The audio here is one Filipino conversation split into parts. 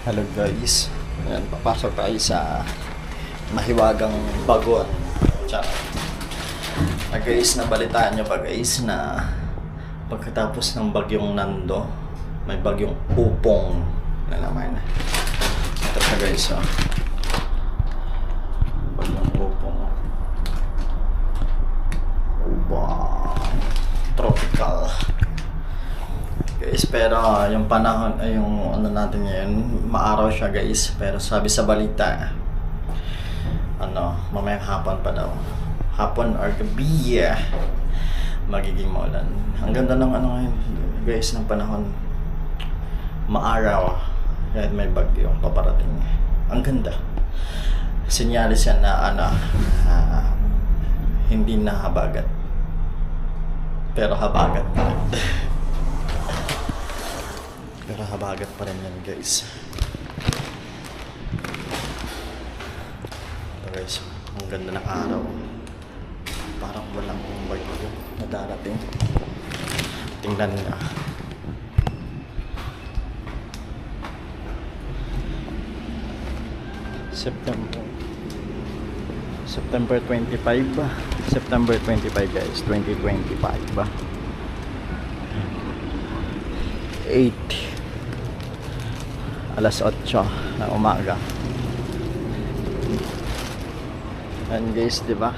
Hello guys, ayan, papasok tayo sa mahiwagang bagon. Tsaka, guys, nabalitaan nyo ba guys na pagkatapos ng bagyong Nando, may bagyong Upong na naman. Ito na guys, oh. Bagyong Upong. Uba. Tropical. Guys, pero yung panahon, yung ano natin ngayon, maaraw siya guys. Pero sabi sa balita, mamayang hapon pa daw. Hapon or gabi, magiging maulan. Ang ganda ng ngayon guys, ng panahon. Maaraw. Kahit may bagyong paparating. Ang ganda. Sinyalis yan na hindi na habagat. Pero habagat pa rin. Pero habagat pa rin yan guys. Ito guys, ang ganda ng araw. Parang walang bagyo na darating. Tingnan nga. September 25 ba? September 25 guys, 2025 ba? 8 8 na umaga. And guys, di ba?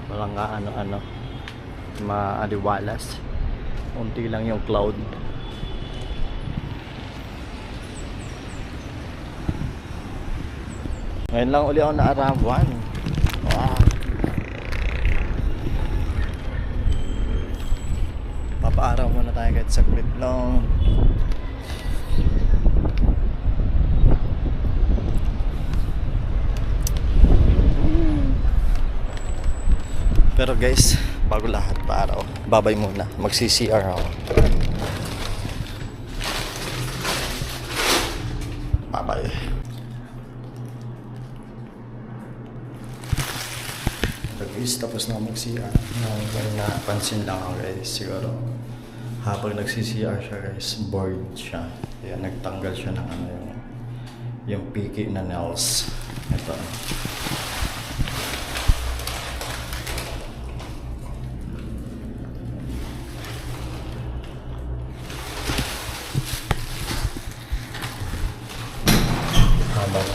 Walang ano maaliwalas. Unti lang yung cloud. Ngayon lang uli ako naarawan. Wow. Papaaraw muna tayo kahit saglit lang. Pero guys, bago lahat paaraw, babay muna. Magsi-CR ako. Babay. Guys, tapos na mag-CR. Napansin lang ako guys, siguro habang nagsi-CR siya guys, bored siya. Kaya nagtanggal siya ng yung piki na nails. Ito. Habang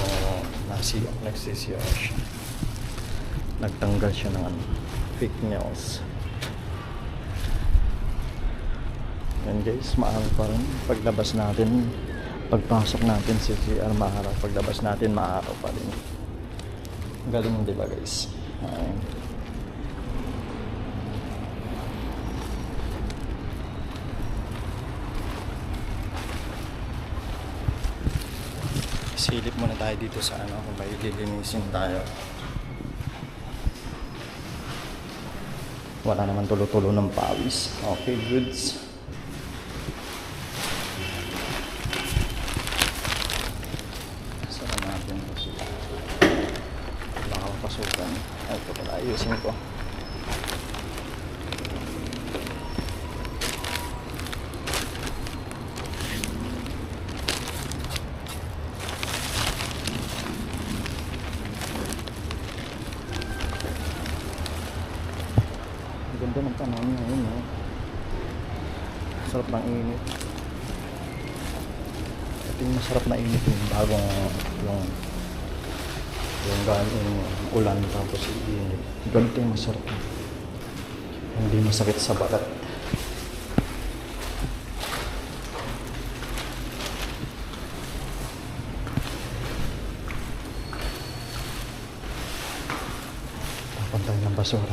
nagsi-CR siya, nagtanggal siya ng fake nails. Yan guys, maaraw pa rin. Paglabas natin, pagpasok natin sa CR, maaraw. Paglabas natin, maaraw pa rin. Galing, di ba guys? Ayun. Silip muna tayo dito sa kung may lilinisin tayo. Wala naman tulo-tulo ng pawis. Okay, goods. Saan natin kasi baka mapasukan. Ay, ito pala, ayusin ko. Ganda ng panahon ngayon, no? Sarap ng init. Ito yung masarap na init, yung bagong yung galing ulan tapos init. Ganito yung masarap. Hindi masakit sa balat. Tapantay ng basura.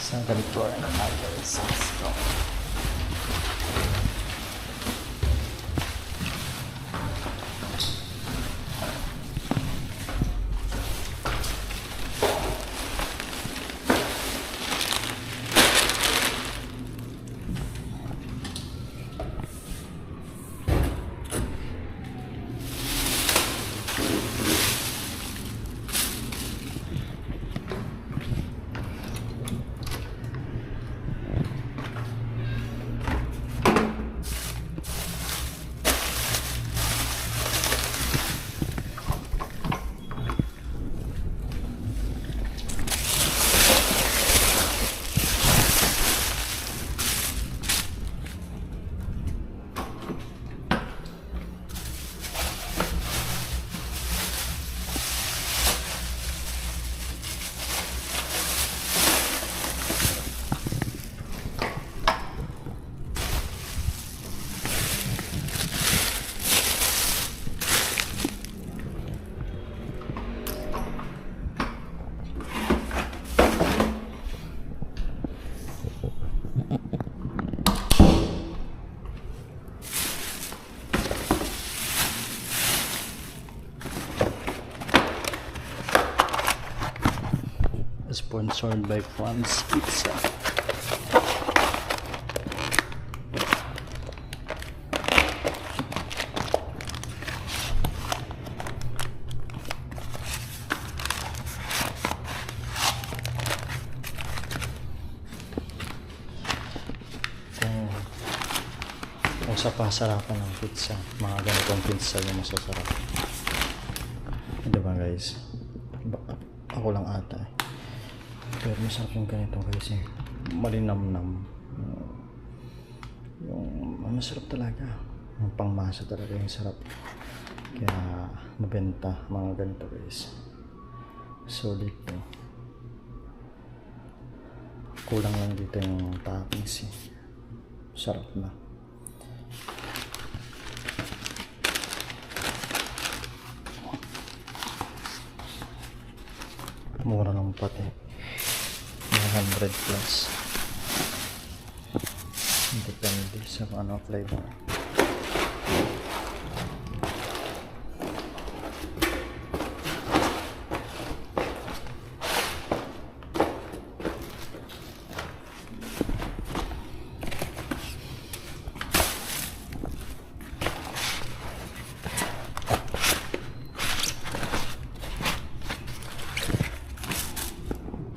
Isang ganito rin ang guys. Sponsored by Franz Pizza. Kung sa pasarapan ng pizza, mga ganitong pizza yung masasarap. Diba guys? Ako lang ata eh. Pero masarap yung ganito guys eh. Malinamnam. Yung masarap talaga. Yung pangmasa talaga yung sarap. Kaya mabenta mga ganito guys. Solid to. Kulang lang dito yung toppings eh. Sarap na. Mura lang pati. 100 plus. Depende sa ano flavor.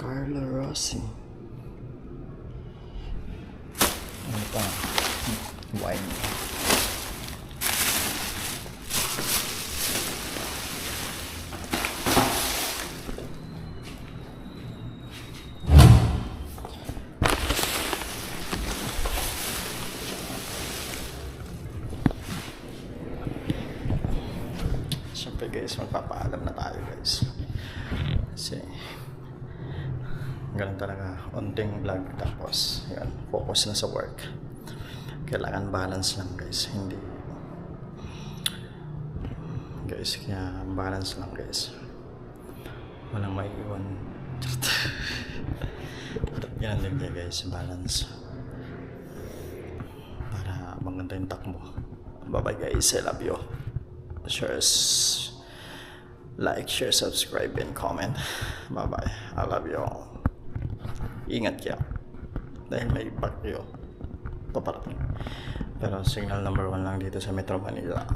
Carlo Rossi. Ano pa? Wine. Siyempre guys, magpapaalam na tayo guys. Kasi ganun talaga, onting vlog tapos yan, focus na sa work. Kailangan balance lang guys, hindi guys, kaya balance lang guys, walang maiiwan. Yan din guys, balance para maganda yung takbo. Bye bye guys, I love you. Like, share, subscribe, and comment. Bye bye, I love you all. Ingat kayo dahil may bagyo paparating, pero signal number 1 lang dito sa Metro Manila.